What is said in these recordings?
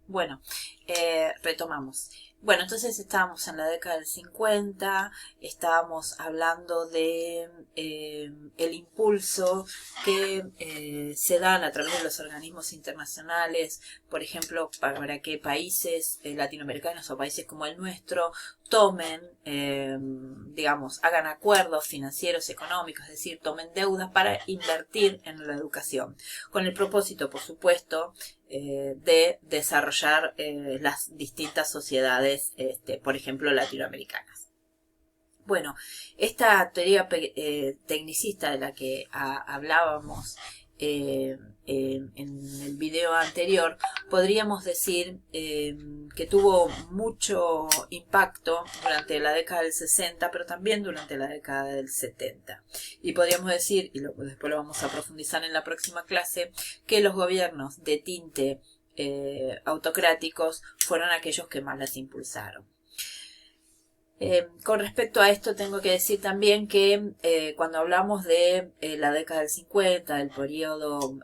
Bueno, retomamos. Bueno, entonces estábamos en la década del 50, estábamos hablando de el impulso que se dan a través de los organismos internacionales, por ejemplo, para que países latinoamericanos o países como el nuestro tomen, digamos, hagan acuerdos financieros, económicos, es decir, tomen deudas para invertir en la educación, con el propósito, por supuesto, de desarrollar las distintas sociedades, por ejemplo, latinoamericanas. Bueno, esta teoría tecnicista de la que hablábamos en el video anterior, podríamos decir que tuvo mucho impacto durante la década del 60, pero también durante la década del 70. Y podríamos decir, y después lo vamos a profundizar en la próxima clase, que los gobiernos de tinte autocráticos fueron aquellos que más las impulsaron. Con respecto a esto tengo que decir también que cuando hablamos de la década del 50, del periodo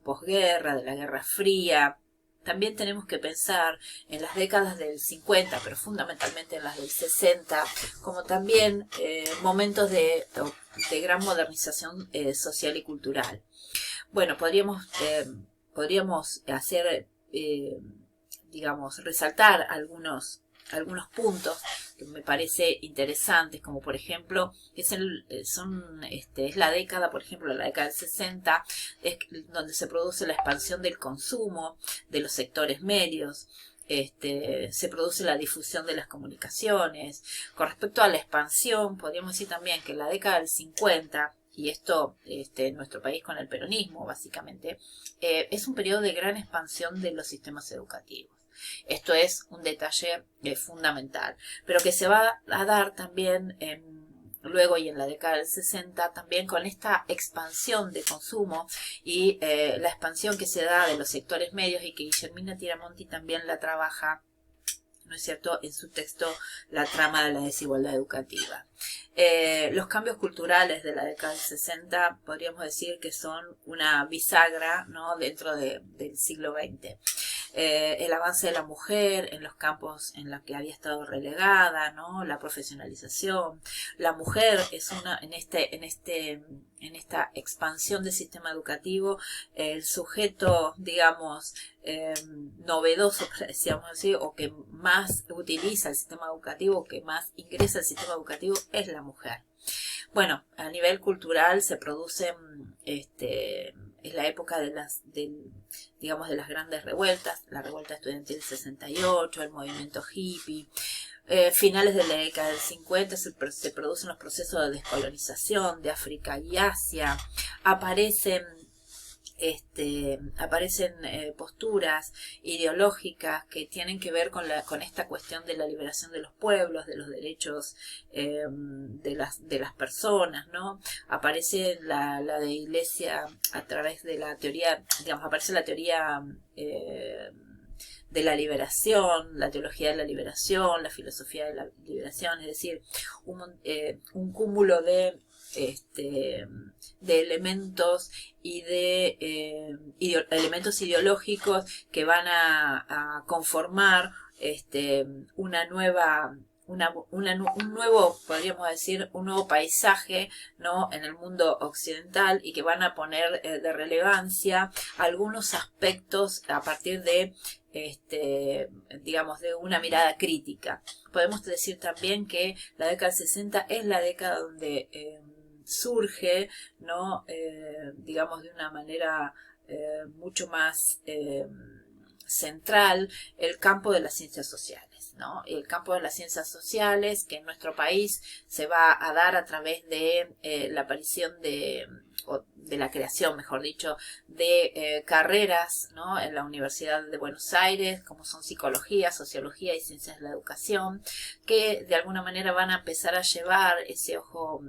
posguerra, de la Guerra Fría, también tenemos que pensar en las décadas del 50, pero fundamentalmente en las del 60, como también momentos de gran modernización social y cultural. Bueno, podríamos hacer, digamos, resaltar algunos puntos que me parece interesantes, como por ejemplo, es la década, por ejemplo, la década del 60, es donde se produce la expansión del consumo de los sectores medios, se produce la difusión de las comunicaciones. Con respecto a la expansión, podríamos decir también que en la década del 50, y esto en nuestro país con el peronismo, básicamente, es un periodo de gran expansión de los sistemas educativos. Esto es un detalle fundamental, pero que se va a dar también luego y en la década del 60 también con esta expansión de consumo y la expansión que se da de los sectores medios y que Guillermina Tiramonti también la trabaja, ¿no es cierto?, en su texto La trama de la desigualdad educativa. Los cambios culturales de la década del 60 podríamos decir que son una bisagra, ¿no?, dentro del siglo XX. El avance de la mujer en los campos en los que había estado relegada, ¿no?, la profesionalización. La mujer es en esta expansión del sistema educativo, el sujeto, digamos, novedoso, decíamos así, o que más utiliza el sistema educativo, que más ingresa al sistema educativo, es la mujer. Bueno, a nivel cultural se producen, es la época de las grandes revueltas, la revuelta estudiantil del 68, el movimiento hippie. Finales de la década del 50 se producen los procesos de descolonización de África y Asia. Aparecen posturas ideológicas que tienen que ver con esta cuestión de la liberación de los pueblos, de los derechos de las personas, ¿no? Aparece la de Iglesia a través de la teoría, digamos, aparece la teoría de la liberación, la teología de la liberación, la filosofía de la liberación, es decir, un cúmulo de elementos y de elementos ideológicos que van a conformar un nuevo, podríamos decir, un nuevo paisaje, ¿no?, en el mundo occidental, y que van a poner de relevancia algunos aspectos a partir de digamos, de una mirada crítica. Podemos decir también que la década del 60 es la década donde surge, ¿no?, digamos, de una manera mucho más central, el campo de las ciencias sociales, ¿no? El campo de las ciencias sociales, que en nuestro país se va a dar a través de la aparición de la creación, mejor dicho, de carreras, ¿no?, en la Universidad de Buenos Aires, como son psicología, sociología y ciencias de la educación, que de alguna manera van a empezar a llevar ese ojo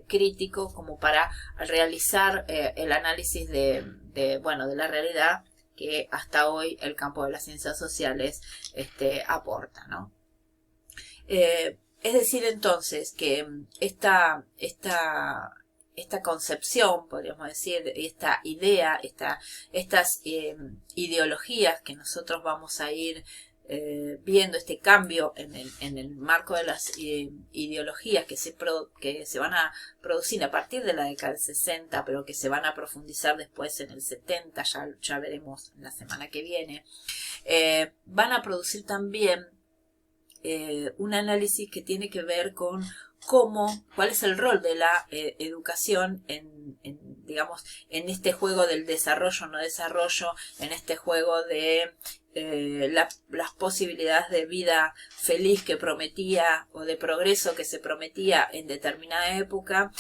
crítico como para realizar el análisis de la realidad que hasta hoy el campo de las ciencias sociales aporta, ¿no? Es decir, entonces, que esta concepción, podríamos decir, esta idea, estas ideologías que nosotros vamos a ir viendo, este cambio en el marco de las ideologías que se van a producir a partir de la década del 60, pero que se van a profundizar después en el 70, ya veremos la semana que viene, van a producir también un análisis que tiene que ver con cuál es el rol de la educación digamos, en este juego del desarrollo, no desarrollo, en este juego de las posibilidades de vida feliz que prometía o de progreso que se prometía en determinada época,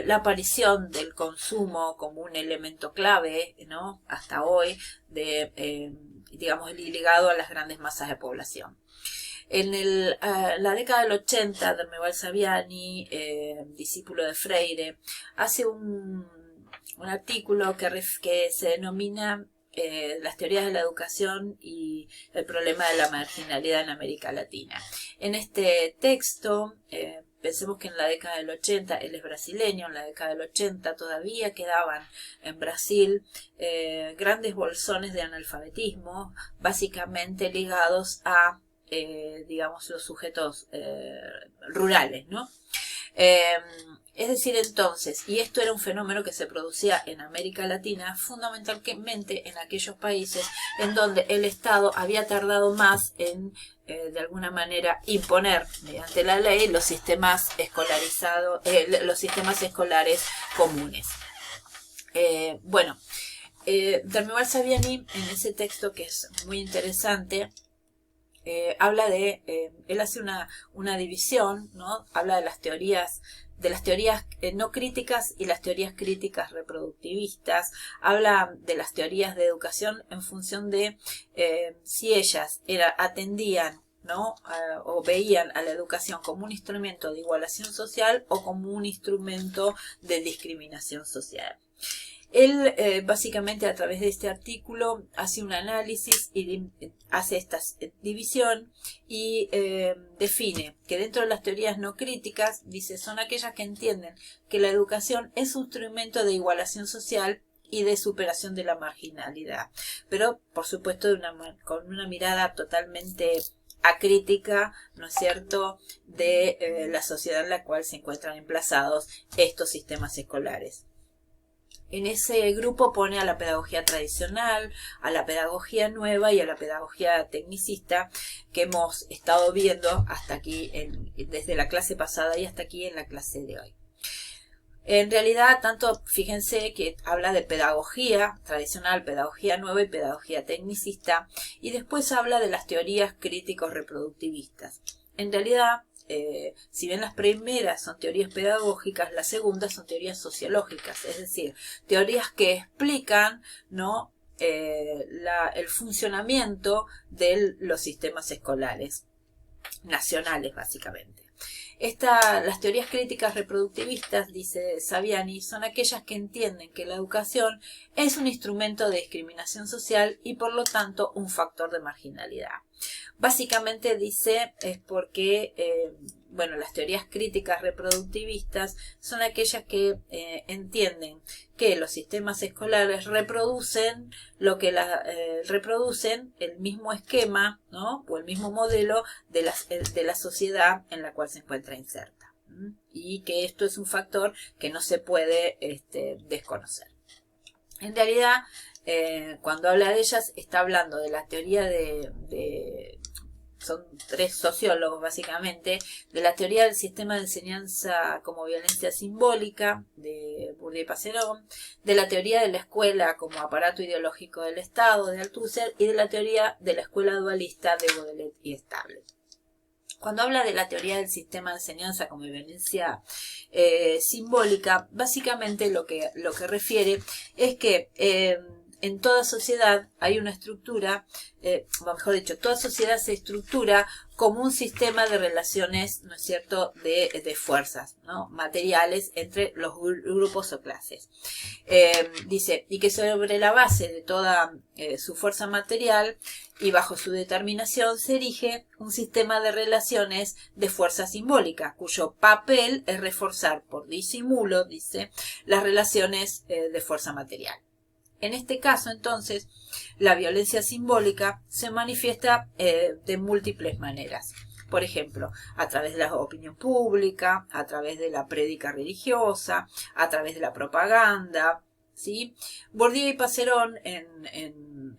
la aparición del consumo como un elemento clave, ¿no? Hasta hoy, digamos, ligado a las grandes masas de población. En la década del 80, Dermeval Saviani, discípulo de Freire, hace un artículo que se denomina las teorías de la educación y el problema de la marginalidad en América Latina. En este texto, pensemos que en la década del 80, él es brasileño, en la década del 80 todavía quedaban en Brasil grandes bolsones de analfabetismo, básicamente ligados a digamos, los sujetos rurales, ¿no? Es decir, entonces, y esto era un fenómeno que se producía en América Latina, fundamentalmente en aquellos países en donde el Estado había tardado más en, de alguna manera, imponer mediante la ley los sistemas los sistemas escolares comunes. Bueno, Dermeval Saviani, en ese texto que es muy interesante, habla él hace una división, ¿no? Habla de las teorías no críticas y las teorías críticas reproductivistas, habla de las teorías de educación en función de si ellas atendían, ¿no? O veían a la educación como un instrumento de igualación social o como un instrumento de discriminación social. Él básicamente a través de este artículo hace un análisis y hace esta división y define que dentro de las teorías no críticas, dice, son aquellas que entienden que la educación es un instrumento de igualación social y de superación de la marginalidad, pero por supuesto con una mirada totalmente acrítica, ¿no es cierto?, de la sociedad en la cual se encuentran emplazados estos sistemas escolares. En ese grupo pone a la pedagogía tradicional, a la pedagogía nueva y a la pedagogía tecnicista que hemos estado viendo hasta aquí, desde la clase pasada y hasta aquí en la clase de hoy. En realidad, fíjense que habla de pedagogía tradicional, pedagogía nueva y pedagogía tecnicista, y después habla de las teorías críticos reproductivistas. En realidad, si bien las primeras son teorías pedagógicas, las segundas son teorías sociológicas, es decir, teorías que explican, ¿no?, el funcionamiento de los sistemas escolares nacionales, básicamente. Las teorías críticas reproductivistas, dice Saviani, son aquellas que entienden que la educación es un instrumento de discriminación social y por lo tanto un factor de marginalidad. Básicamente dice es porque las teorías críticas reproductivistas son aquellas que entienden que los sistemas escolares reproducen reproducen el mismo esquema, ¿no?, o el mismo modelo de la sociedad en la cual se encuentra inserta, y que esto es un factor que no se puede desconocer. En realidad, cuando habla de ellas, está hablando de la teoría son tres sociólogos básicamente, de la teoría del sistema de enseñanza como violencia simbólica, de Bourdieu y Passerón, de la teoría de la escuela como aparato ideológico del Estado, de Althusser, y de la teoría de la escuela dualista de Baudelaire y Stablet. Cuando habla de la teoría del sistema de enseñanza como violencia simbólica, básicamente lo que refiere es que en toda sociedad hay una estructura, o mejor dicho, toda sociedad se estructura como un sistema de relaciones, ¿no es cierto?, de fuerzas, ¿no?, materiales entre los grupos o clases. Dice, y que sobre la base de toda su fuerza material y bajo su determinación se erige un sistema de relaciones de fuerza simbólica, cuyo papel es reforzar por disimulo, dice, las relaciones de fuerza material. En este caso, entonces, la violencia simbólica se manifiesta de múltiples maneras. Por ejemplo, a través de la opinión pública, a través de la prédica religiosa, a través de la propaganda, ¿sí? Bourdieu y Passerón en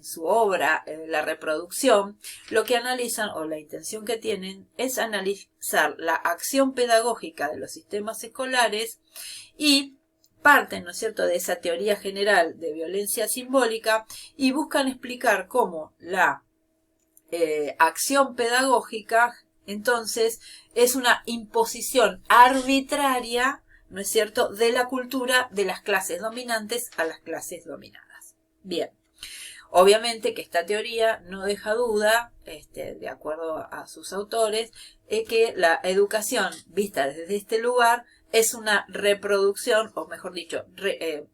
su obra La reproducción, lo que analizan o la intención que tienen es analizar la acción pedagógica de los sistemas escolares y parten, ¿no es cierto?, de esa teoría general de violencia simbólica y buscan explicar cómo la acción pedagógica entonces es una imposición arbitraria, ¿no es cierto?, de la cultura de las clases dominantes a las clases dominadas. Bien, obviamente que esta teoría no deja duda, de acuerdo a sus autores, que la educación vista desde este lugar es una reproducción, o mejor dicho,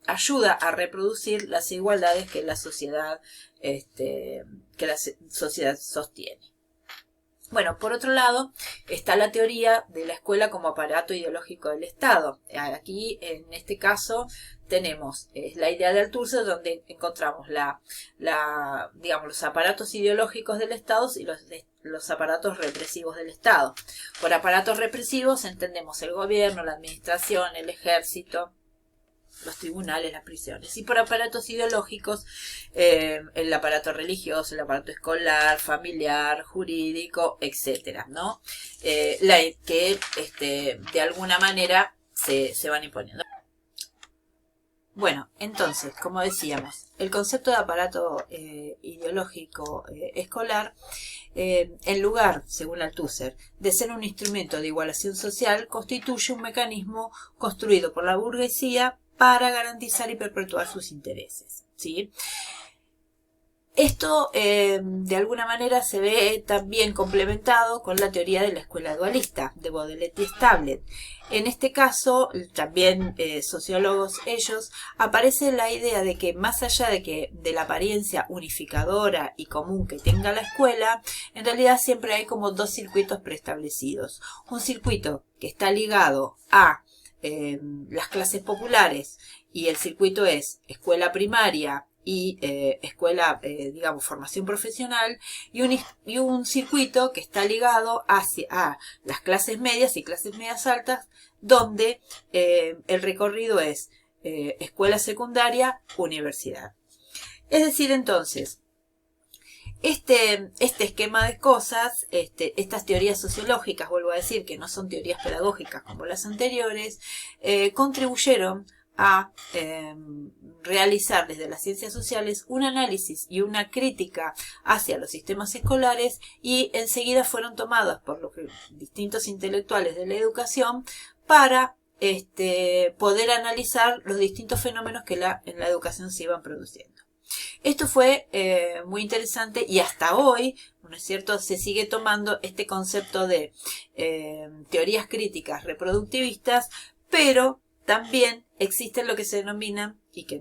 ayuda a reproducir las igualdades que la sociedad sostiene. Bueno, por otro lado, está la teoría de la escuela como aparato ideológico del Estado. Aquí, en este caso, tenemos la idea de Althusser, donde encontramos los aparatos ideológicos del Estado y los aparatos represivos del Estado. Por aparatos represivos entendemos el gobierno, la administración, el ejército, los tribunales, las prisiones. Y por aparatos ideológicos, el aparato religioso, el aparato escolar, familiar, jurídico, etcétera, ¿no? Que de alguna manera se van imponiendo. Bueno, entonces, como decíamos, el concepto de aparato ideológico escolar, en lugar, según Althusser, de ser un instrumento de igualación social, constituye un mecanismo construido por la burguesía para garantizar y perpetuar sus intereses, ¿sí? Esto, de alguna manera, se ve también complementado con la teoría de la escuela dualista, de Baudelaire y Stablet. En este caso, también sociólogos ellos, aparece la idea de que más allá de la apariencia unificadora y común que tenga la escuela, en realidad siempre hay como dos circuitos preestablecidos. Un circuito que está ligado a las clases populares, y el circuito es escuela primaria y escuela, formación profesional, y un circuito que está ligado a las clases medias y clases medias altas, donde el recorrido es escuela secundaria, universidad. Es decir, entonces, este esquema de cosas, estas teorías sociológicas, vuelvo a decir que no son teorías pedagógicas como las anteriores, contribuyeron a realizar desde las ciencias sociales un análisis y una crítica hacia los sistemas escolares, y enseguida fueron tomadas por los distintos intelectuales de la educación para poder analizar los distintos fenómenos que en la educación se iban produciendo. Esto fue muy interesante, y hasta hoy, ¿no es cierto?, se sigue tomando este concepto de teorías críticas reproductivistas, pero también existen lo que se denomina, y que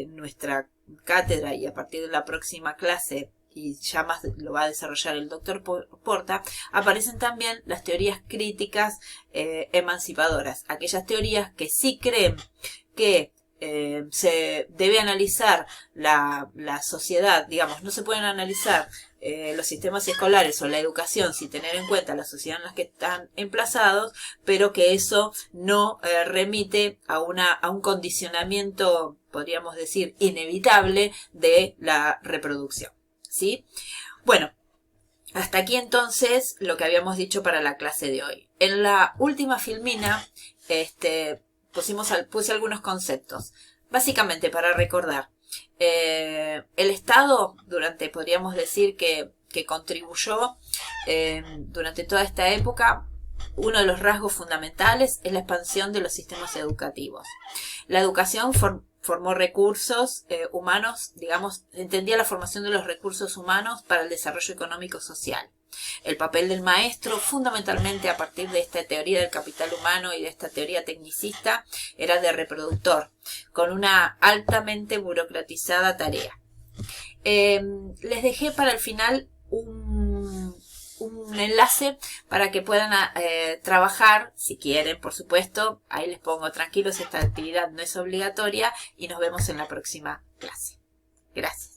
nuestra cátedra y a partir de la próxima clase, y ya más lo va a desarrollar el doctor Porta, aparecen también las teorías críticas emancipadoras, aquellas teorías que sí creen que se debe analizar la sociedad, no se pueden analizar los sistemas escolares o la educación sin tener en cuenta la sociedad en la que están emplazados, pero que eso no remite a un condicionamiento, podríamos decir, inevitable de la reproducción, ¿sí? Bueno, hasta aquí entonces lo que habíamos dicho para la clase de hoy. En la última filmina, puse algunos conceptos. Básicamente, para recordar, el Estado, podríamos decir que contribuyó durante toda esta época, uno de los rasgos fundamentales es la expansión de los sistemas educativos. La educación formó recursos humanos, digamos, entendía la formación de los recursos humanos para el desarrollo económico social. El papel del maestro, fundamentalmente a partir de esta teoría del capital humano y de esta teoría tecnicista, era de reproductor, con una altamente burocratizada tarea. Les dejé para el final un enlace para que puedan trabajar, si quieren, por supuesto. Ahí les pongo tranquilos, esta actividad no es obligatoria y nos vemos en la próxima clase. Gracias.